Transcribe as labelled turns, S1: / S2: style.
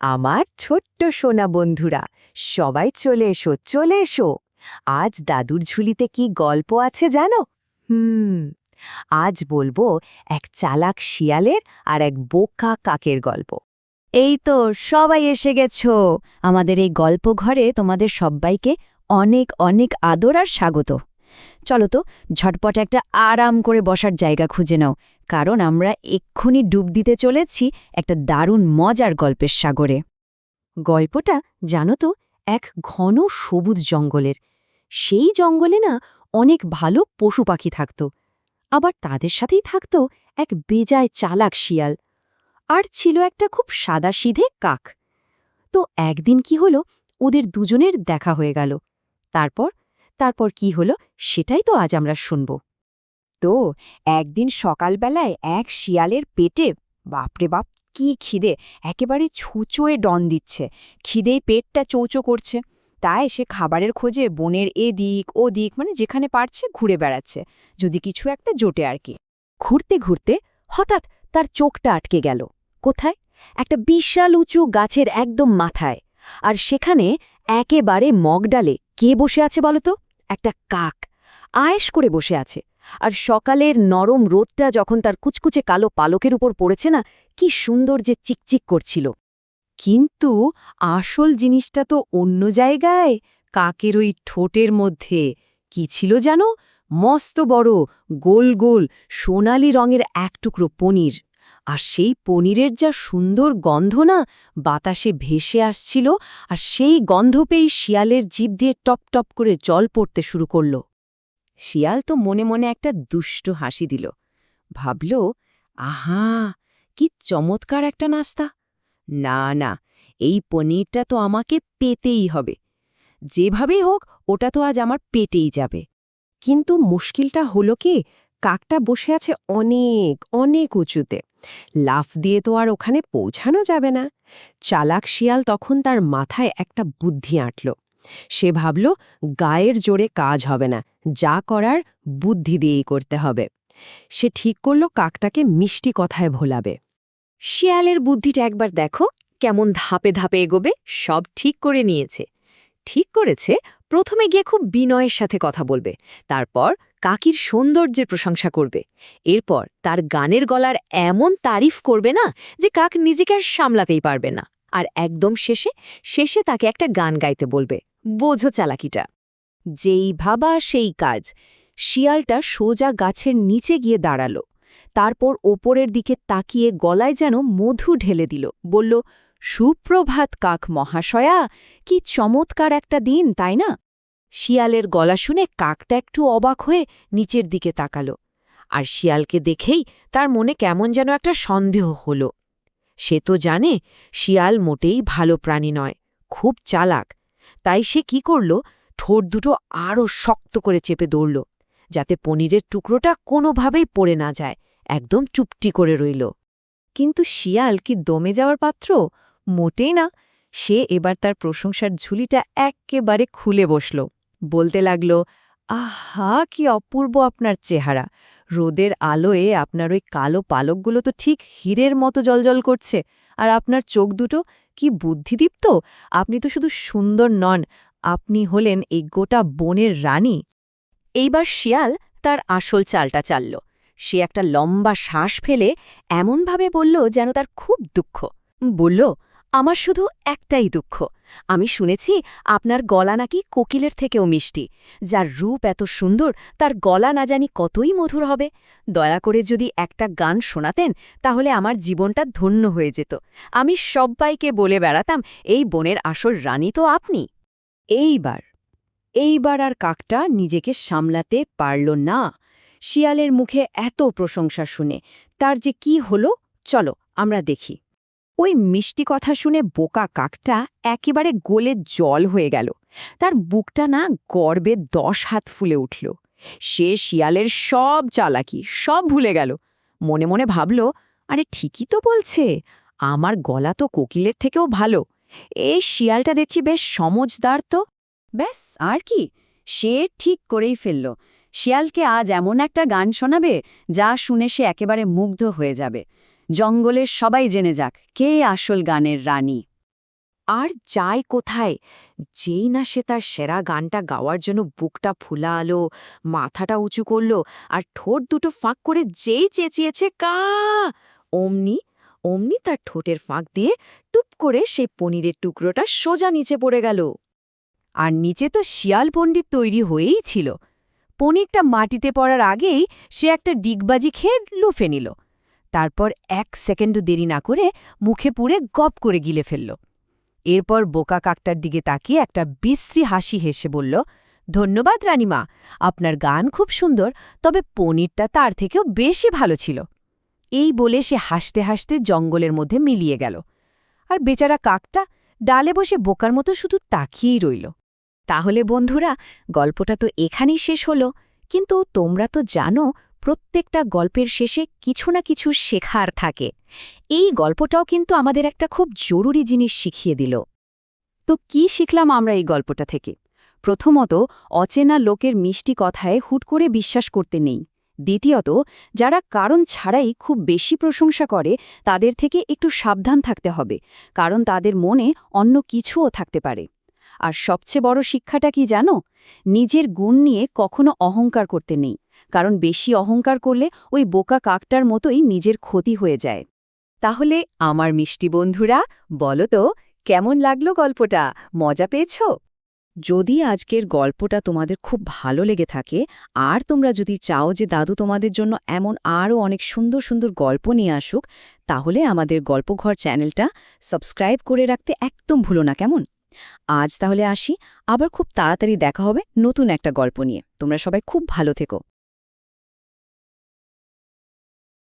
S1: আমার ছোট্ট সোনা বন্ধুরা, সবাই চলে এসো চলে এসো। আজ দাদুর ঝুলিতে কি গল্প আছে জানো? আজ বলবো এক চালাক শিয়ালের আর এক বোকা কাকের গল্প। এই তো সবাই এসে গেছো আমাদের এই গল্প ঘরে। তোমাদের সবাইকে অনেক অনেক আদর আর স্বাগত। চলো তো ঝটপট একটা আরাম করে বসার জায়গা খুঁজে নাও, কারণ আমরা এক্ষুনি ডুব দিতে চলেছি একটা দারুণ মজার গল্পের সাগরে। গল্পটা জানো তো, এক ঘন সবুজ জঙ্গলের। সেই জঙ্গলে না অনেক ভালো পশু পাখি থাকত, আবার তাদের সাথেই থাকত এক বেজায় চালাক শিয়াল। আর ছিল একটা খুব সাদাসিধে কাক। তো একদিন কি হলো, ওদের দুজনের দেখা হয়ে গেল। তারপর তারপর কি হলো সেটাই তো আজ আমরা শুনব। তো একদিন সকালবেলায় এক শিয়ালের পেটে, বাপরে বাপ কি খিদে, একেবারে ছুঁচোয় ডন দিচ্ছে। খিদেই পেটটা চৌচো করছে। তাই সে খাবারের খোঁজে বনের এদিক ওদিক, মানে যেখানে পারছে ঘুরে বেড়াচ্ছে, যদি কিছু একটা জোটে আর কি। ঘুরতে ঘুরতে হঠাৎ তার চোখটা আটকে গেল। কোথায়? একটা বিশাল উঁচু গাছের একদম মাথায়। আর সেখানে একেবারে মগডালে কে বসে আছে বলতো? একটা কাক আয়েশ করে বসে আছে। আর সকালের নরম রোদটা যখন তার কুচকুচে কালো পালকের উপর পড়েছে না, কি সুন্দর যে চিকচিক করছিল। কিন্তু আসল জিনিসটা তো অন্য জায়গায়। কাকের ওই ঠোঁটের মধ্যে কি ছিল জানো? মস্ত বড় গোল গোল সোনালি রঙের এক টুকরো পনির। আর সেই পনিরের যা সুন্দর গন্ধ না, বাতাসে ভেসে আসছিল। আর সেই গন্ধ পেয়েই শিয়ালের জিভ দিয়ে টপ টপ করে জল পড়তে শুরু করল। শিয়াল তো মনে মনে একটা দুষ্ট হাসি দিল। ভাবল, আহা, কি চমৎকার একটা নাস্তা! না না, এই পনিরটা তো আমাকে পেতেই হবে। যেভাবেই হোক ওটা তো আজ আমার পেটেই যাবে। কিন্তু মুশকিলটা হলো কি, কাকটা বসে আছে অনেক অনেক উঁচুতে। লাফ দিয়ে তো আর ওখানে পৌঁছানো যাবে না। চালাক শিয়াল তখন তার মাথায় একটা বুদ্ধি আঁটল। সে ভাবল, গায়ের জোরে কাজ হবে না, যা করার বুদ্ধি দিয়েই করতে হবে। সে ঠিক করল কাকটাকে মিষ্টি কথায় ভোলাবে। শিয়ালের বুদ্ধিটা একবার দেখো, কেমন ধাপে ধাপে এগোবে। সব ঠিক করে নিয়েছে। ঠিক করেছে, প্রথমে গিয়ে খুব বিনয়ের সাথে কথা বলবে, তারপর কাকির সৌন্দর্যের প্রশংসা করবে, এরপর তার গানের গলার এমন তারিফ করবে না যে কাক নিজেকে আর সামলাতেই পারবে না। আর একদম শেষে শেষে তাকে একটা গান গাইতে বলবে। বোঝো চালাকিটা? যেই ভাবা সেই কাজ। শিয়ালটা সোজা গাছের নিচে গিয়ে দাঁড়াল। তারপর ওপরের দিকে তাকিয়ে গলায় যেন মধু ঢেলে দিল, বলল, সুপ্রভাত কাক মহাশয়া, কি চমৎকার একটা দিন, তাই না? শিয়ালের গলা শুনে কাকটা একটু অবাক হয়ে নিচের দিকে তাকাল। আর শিয়ালকে দেখেই তার মনে কেমন যেন একটা সন্দেহ হল। সে তো জানে শিয়াল মোটেই ভালো প্রাণী নয়, খুব চালাক। তাই সে কি করল, ঠোঁট দুটো আরও শক্ত করে চেপে ধরল, যাতে পনিরের টুকরোটা কোনোভাবেই পড়ে না যায়, একদম চুপটি করে রইল। কিন্তু শিয়াল কি দমে যাওয়ার পাত্র? মোটেই না। সে এবার তার প্রশংসার ঝুলিটা একেবারে খুলে বসল। বলতে লাগল, আহা, কি অপূর্ব আপনার চেহারা! রোদের আলোয় আপনার ওই কালো পালকগুলো তো ঠিক হীরের মতো জ্বলজ্বল করছে। আর আপনার চোখ দুটো কি বুদ্ধিদীপ্ত! আপনি তো শুধু সুন্দর নন, আপনি হলেন এই গোটা বনের রানী। এইবার শিয়াল তার আসল চালটা চালল। সে একটা লম্বা শ্বাস ফেলে এমনভাবে বলল যেন তার খুব দুঃখ। বলল, আমার শুধু একটাই দুঃখ। আমি শুনেছি আপনার গলা নাকি কোকিলের থেকেও মিষ্টি। যার রূপ এত সুন্দর, তার গলা না জানি কতই মধুর হবে। দয়া করে যদি একটা গান শোনাতেন, তাহলে আমার জীবনটা ধন্য হয়ে যেত। আমি সব্বাইকে বলে বেড়াতাম, এই বনের আসল রানী তো আপনি। এইবার আর কাকটা নিজেকে সামলাতে পারল না। শিয়ালের মুখে এত প্রশংসা শুনে তার যে কি হলো, চলো আমরা দেখি। ওই মিষ্টি কথা শুনে বোকা কাকটা একেবারে গলে জল হয়ে গেল। তার বুকটা না গর্বে 10 হাত ফুলে উঠল। সে শিয়ালের সব চালাকি সব ভুলে গেল। মনে মনে ভাবল, আরে ঠিকই তো বলছে, আমার গলা তো কোকিলের থেকেও ভালো। এই শিয়ালটা দেখছি বেশ সমঝদার তো। ব্যাস, আর কি, সে ঠিক করেই ফেলল। শিয়ালকে আজ এমন একটা গান শোনাবে যা শুনে সে একেবারে মুগ্ধ হয়ে যাবে। জঙ্গলের সবাই জেনে যাক কে আসল গানের রানী। আর যায় কোথায়? যেই না সে তার সেরা গানটা গাওয়ার জন্য বুকটা ফুলালো, মাথাটা উঁচু করল আর ঠোঁট দুটো ফাঁক করে যেই চেঁচিয়েছে কা, অমনি অমনি তার ঠোঁটের ফাঁক দিয়ে টুপ করে সেই পনিরের টুকরোটা সোজা নিচে পড়ে গেল। আর নিচে তো শিয়াল পণ্ডিত তৈরি হয়েই ছিল। পনিরটা মাটিতে পড়ার আগেই সে একটা ডিগবাজি খেয়ে লুফে নিল। তারপর 1 সেকেন্ডও দেরি না করে মুখে পুরে গপ করে গিলে ফেলল। এরপর বোকা কাকটার দিকে তাকিয়ে একটা বিশ্রী হাসি হেসে বলল, ধন্যবাদ রানীমা, আপনার গান খুব সুন্দর, তবে পনিরটা তার থেকেও বেশি ভালো ছিল। এই বলে সে হাসতে হাসতে জঙ্গলের মধ্যে মিলিয়ে গেল। আর বেচারা কাকটা ডালে বসে বোকার মতো শুধু তাকিয়েই রইল। তাহলে বন্ধুরা, গল্পটা তো এখানেই শেষ হলো, কিন্তু তোমরা তো জানো প্রত্যেকটা গল্পের শেষে কিছু না কিছু শেখার থাকে। এই গল্পটাও কিন্তু আমাদের একটা খুব জরুরি জিনিস শিখিয়ে দিল। তো কি শিখলাম আমরা এই গল্পটা থেকে? প্রথমত, অচেনা লোকের মিষ্টি কথায় হুট করে বিশ্বাস করতে নেই। দ্বিতীয়ত, যারা কারণ ছাড়াই খুব বেশি প্রশংসা করে তাদের থেকে একটু সাবধান থাকতে হবে, কারণ তাদের মনে অন্য কিছুও থাকতে পারে। আর সবচেয়ে বড় শিক্ষাটা কি জানো? নিজের গুণ নিয়ে কখনো অহংকার করতে নেই, কারণ বেশি অহংকার করলে ওই বোকা কাকটার মতোই নিজের ক্ষতি হয়ে যায়। তাহলে আমার মিষ্টি বন্ধুরা, বলো তো কেমন লাগলো গল্পটা? মজা পেয়েছ? যদি আজকের গল্পটা তোমাদের খুব ভালো লেগে থাকে আর তোমরা যদি চাও যে দাদু তোমাদের জন্য এমন আরও অনেক সুন্দর সুন্দর গল্প নিয়ে আসুক, তাহলে আমাদের গল্পঘর চ্যানেলটা সাবস্ক্রাইব করে রাখতে একদম ভুলো না, কেমন? আজ তাহলে আসি, আবার খুব তাড়াতাড়ি দেখা হবে নতুন একটা গল্প নিয়ে। তোমরা সবাই খুব ভালো থেকো।